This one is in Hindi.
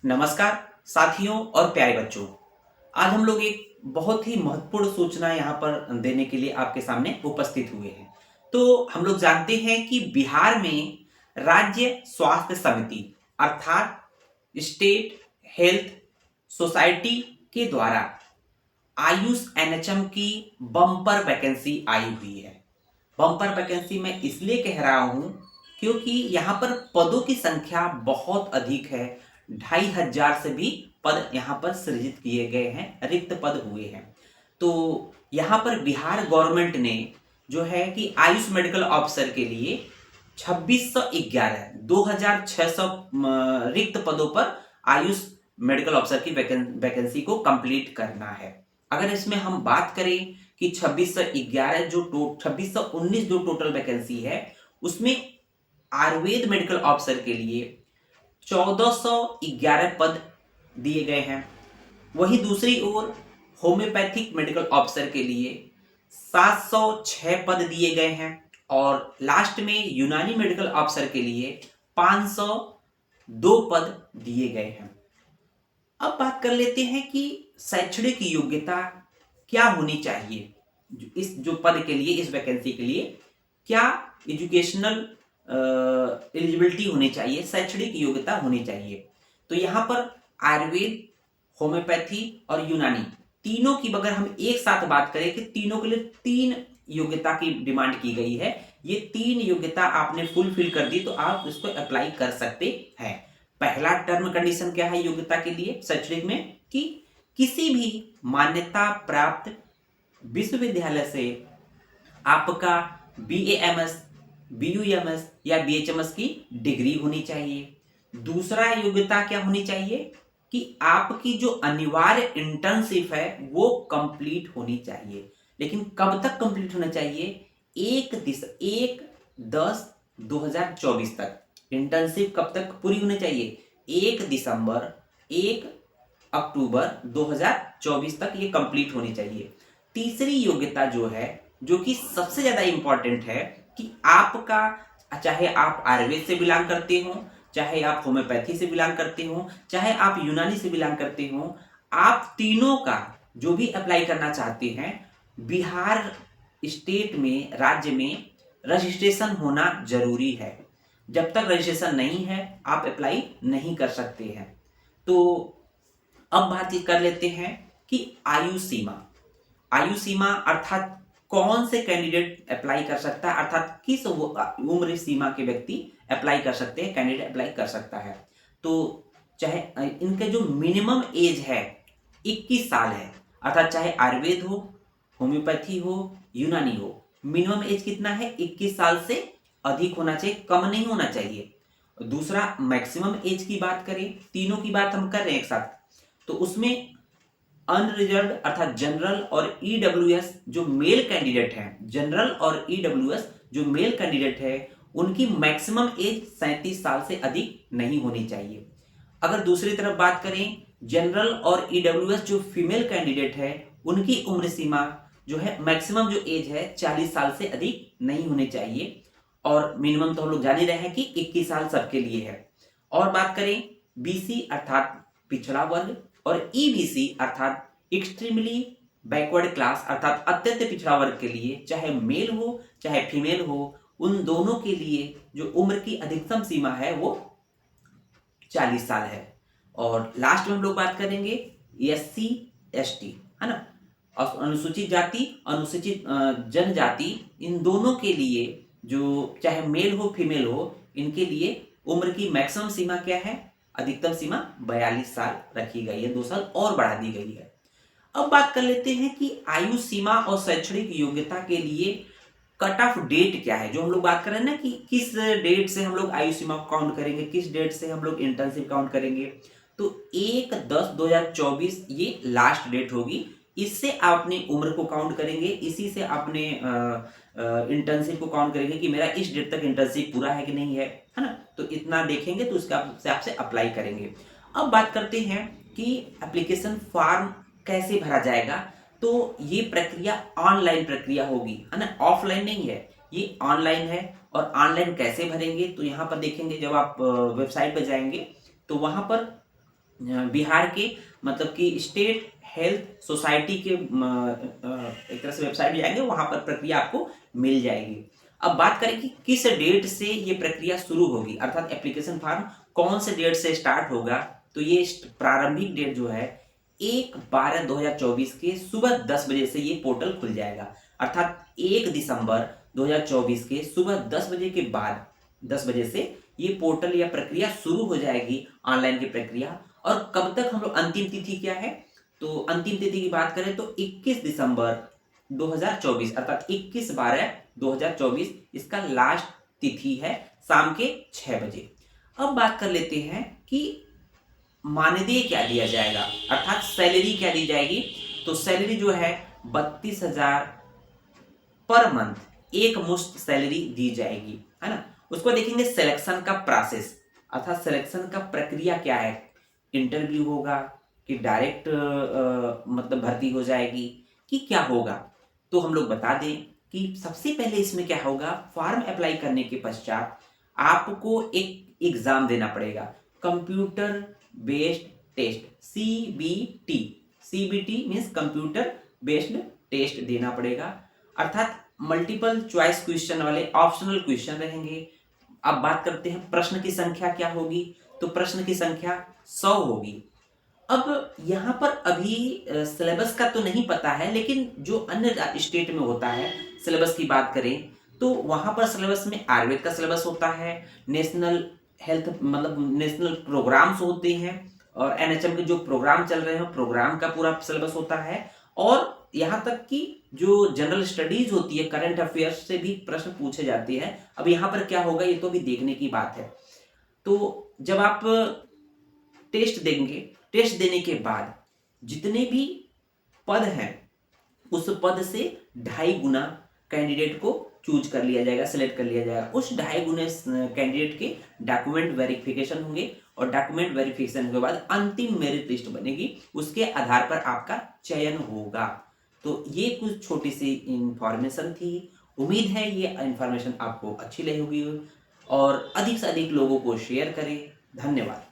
नमस्कार साथियों और प्यारे बच्चों। आज हम लोग एक बहुत ही महत्वपूर्ण सूचना यहाँ पर देने के लिए आपके सामने उपस्थित हुए हैं। तो हम लोग जानते हैं कि बिहार में राज्य स्वास्थ्य समिति अर्थात स्टेट हेल्थ सोसाइटी के द्वारा आयुष एनएचएम की बम्पर वैकेंसी आई हुई है। बम्पर वैकेंसी मैं इसलिए कह रहा हूं क्योंकि यहाँ पर पदों की संख्या बहुत अधिक है। 2500 से भी पद यहाँ पर सृजित किए गए हैं, रिक्त पद हुए हैं। तो यहाँ पर बिहार गवर्नमेंट ने जो है कि आयुष मेडिकल ऑफिसर के लिए 2611 2600 रिक्त पदों पर आयुष मेडिकल ऑफिसर की वैकेंसी को कंप्लीट करना है। अगर इसमें हम बात करें कि 2611 जो 2619 जो टोटल वैकेंसी है, उसमें आयुर्वेद मेडिकल ऑफिसर के लिए 1411 पद दिए गए हैं। वहीं दूसरी ओर होम्योपैथिक मेडिकल ऑफिसर के लिए 706 पद दिए गए हैं और लास्ट में यूनानी मेडिकल ऑफिसर के लिए 502 पद दिए गए हैं। अब बात कर लेते हैं कि शैक्षणिक योग्यता क्या होनी चाहिए। इस जो पद के लिए, इस वैकेंसी के लिए क्या एजुकेशनल एलिजिबिलिटी होनी चाहिए, शैक्षणिक योग्यता होनी चाहिए। तो यहाँ पर आयुर्वेद, होम्योपैथी और यूनानी तीनों की अगर हम एक साथ बात करें कि तीनों के लिए 3 योग्यता की डिमांड की गई है। ये 3 योग्यता आपने फुलफिल कर दी तो आप इसको अप्लाई कर सकते हैं। पहला टर्म कंडीशन क्या है योग्यता के लिए शैक्षणिक में, कि किसी भी मान्यता प्राप्त विश्वविद्यालय से आपका BAMS, BUMS या BHMS की डिग्री होनी चाहिए। दूसरा योग्यता क्या होनी चाहिए कि आपकी जो अनिवार्य इंटर्नशिप है वो कंप्लीट होनी चाहिए। लेकिन कब तक कंप्लीट होना चाहिए? 1/10/2024 तक। इंटर्नशिप कब तक पूरी होनी चाहिए? 1 दिसंबर 1 अक्टूबर 2024 तक ये कंप्लीट होनी चाहिए। तीसरी योग्यता जो है, जो कि सबसे ज्यादा इंपॉर्टेंट है, कि आपका चाहे आप आयुर्वेद से बिलोंग करते हो, चाहे आप होम्योपैथी से बिलोंग करते हो, चाहे आप यूनानी से बिलोंग करते हो, आप तीनों का जो भी अप्लाई करना चाहते हैं, बिहार स्टेट में, राज्य में रजिस्ट्रेशन होना जरूरी है। जब तक रजिस्ट्रेशन नहीं है आप अप्लाई नहीं कर सकते हैं। तो अब बात कर लेते हैं कि आयु सीमा अर्थात कौन से कैंडिडेट अप्लाई कर सकता है, अर्थात किस उम्र सीमा के व्यक्ति अप्लाई कर सकते हैं, कैंडिडेट अप्लाई कर सकता है। तो चाहे इनके जो मिनिमम एज है 21 साल है, अर्थात चाहे आयुर्वेद हो, होम्योपैथी हो, यूनानी हो, मिनिमम एज कितना है? 21 साल से अधिक होना चाहिए, कम नहीं होना चाहिए। दूसरा मैक्सिमम एज की बात करें, तीनों की बात हम कर रहे हैं एक साथ, तो उसमें अनरिजर्व अर्थात जनरल और ईडब्ल्यूएस जो मेल कैंडिडेट हैं, जनरल और ईडब्ल्यूएस जो मेल कैंडिडेट है, उनकी मैक्सिमम एज 37 साल से अधिक नहीं होनी चाहिए। अगर दूसरी तरफ बात करें, जनरल और ईडब्ल्यूएस जो फीमेल कैंडिडेट है, उनकी उम्र सीमा जो है, मैक्सिमम जो एज है 40 साल से अधिक नहीं होनी चाहिए और मिनिमम तो हम लोग जान ही रहे हैं कि 21 साल सबके लिए है। और बात करें बीसी अर्थात पिछड़ा वर्ग और ईबीसी अर्थात एक्सट्रीमली बैकवर्ड क्लास अर्थात अत्यंत पिछड़ा वर्ग के लिए, चाहे मेल हो चाहे फीमेल हो, उन दोनों के लिए जो उम्र की अधिकतम सीमा है वो 40 साल है। और लास्ट में हम लोग बात करेंगे SC ST, है ना, अनुसूचित जाति, अनुसूचित जनजाति, इन दोनों के लिए जो चाहे मेल हो फीमेल हो, इनके लिए उम्र की मैक्सिमम सीमा क्या है? अधिकतम सीमा 42 साल रखी गई है, 2 साल और बढ़ा दी गई है। अब बात कर लेते हैं कि आयु सीमा और शैक्षणिक योग्यता के लिए कट ऑफ डेट क्या है। जो हम लोग बात कर रहे हैं ना कि किस डेट से हम लोग आयु सीमा को काउंट करेंगे, किस डेट से हम लोग इंटर्नशिप काउंट करेंगे, तो 1/10/2024 ये लास्ट डेट होगी। इससे आप अपनी उम्र को काउंट करेंगे, इसी से अपने इंटर्नशिप को काउंट करेंगे कि मेरा इस डेट तक इंटर्नशिप पूरा है कि नहीं है ना। तो इतना देखेंगे तो उसका हिसाब से अप्लाई करेंगे। अब बात करते हैं कि एप्लीकेशन फॉर्म कैसे भरा जाएगा। तो ये प्रक्रिया ऑनलाइन प्रक्रिया होगी, है ना, ऑफलाइन नहीं है, ये ऑनलाइन है। और ऑनलाइन कैसे भरेंगे? तो यहाँ पर देखेंगे, जब आप वेबसाइट पर जाएंगे तो वहां पर बिहार के मतलब कि स्टेट हेल्थ सोसाइटी के एक तरह से वेबसाइट जाएंगे, वहां पर प्रक्रिया आपको मिल जाएगी। अब बात करें कि किस डेट से ये प्रक्रिया शुरू होगी, अर्थात एप्लीकेशन फॉर्म कौन से डेट से स्टार्ट होगा। तो ये प्रारंभिक डेट जो है 1/12/2024 के सुबह 10 बजे से ये पोर्टल खुल जाएगा। अर्थात 1 दिसंबर 2024 के सुबह 10 बजे के बाद 10 बजे से ये पोर्टल या प्रक्रिया शुरू हो जाएगी, ऑनलाइन की प्रक्रिया। और कब तक हम लोग, अंतिम तिथि क्या है, तो अंतिम तिथि की बात करें तो 21 दिसंबर 2024 अर्थात 21/12/2024 इसका लास्ट तिथि है, शाम के 6 बजे। अब बात कर लेते हैं कि मानदेय क्या दिया जाएगा, अर्थात सैलरी क्या दी जाएगी। तो सैलरी जो है 32,000 पर मंथ एक मुश्त सैलरी दी जाएगी, है ना। उसको देखेंगे सिलेक्शन का प्रोसेस, अर्थात सिलेक्शन का प्रक्रिया क्या है, इंटरव्यू होगा कि डायरेक्ट मतलब भर्ती हो जाएगी कि क्या होगा। तो हम लोग बता दें कि सबसे पहले इसमें क्या होगा, फॉर्म अप्लाई करने के पश्चात आपको एक एग्जाम देना पड़ेगा, computer based test, CBT। CBT means computer based test देना पड़ेगा, अर्थात मल्टीपल चॉइस क्वेश्चन वाले ऑप्शनल क्वेश्चन रहेंगे। अब बात करते हैं प्रश्न की संख्या क्या होगी, तो प्रश्न की संख्या 100 होगी। अब यहाँ पर अभी सिलेबस का तो नहीं पता है, लेकिन जो अन्य स्टेट में होता है, सिलेबस की बात करें तो वहाँ पर सिलेबस में आयुर्वेद का सिलेबस होता है, नेशनल हेल्थ मतलब नेशनल प्रोग्राम्स होते हैं, और NHM के जो प्रोग्राम चल रहे हैं प्रोग्राम का पूरा सिलेबस होता है। और यहाँ तक कि जो जनरल स्टडीज होती है, करंट अफेयर्स से भी प्रश्न पूछे जाते हैं। अब यहाँ पर क्या होगा ये तो भी देखने की बात है। तो जब आप टेस्ट देंगे, टेस्ट देने के बाद जितने भी पद हैं उस पद से 2.5 गुना कैंडिडेट को चूज कर लिया जाएगा, सिलेक्ट कर लिया जाएगा। उस 2.5 गुने कैंडिडेट के डॉक्यूमेंट वेरिफिकेशन होंगे, और डॉक्यूमेंट वेरिफिकेशन के बाद अंतिम मेरिट लिस्ट बनेगी, उसके आधार पर आपका चयन होगा। तो ये कुछ छोटी सी इंफॉर्मेशन थी। उम्मीद है ये इंफॉर्मेशन आपको अच्छी लगी होगी, और अधिक से अधिक लोगों को शेयर करें। धन्यवाद।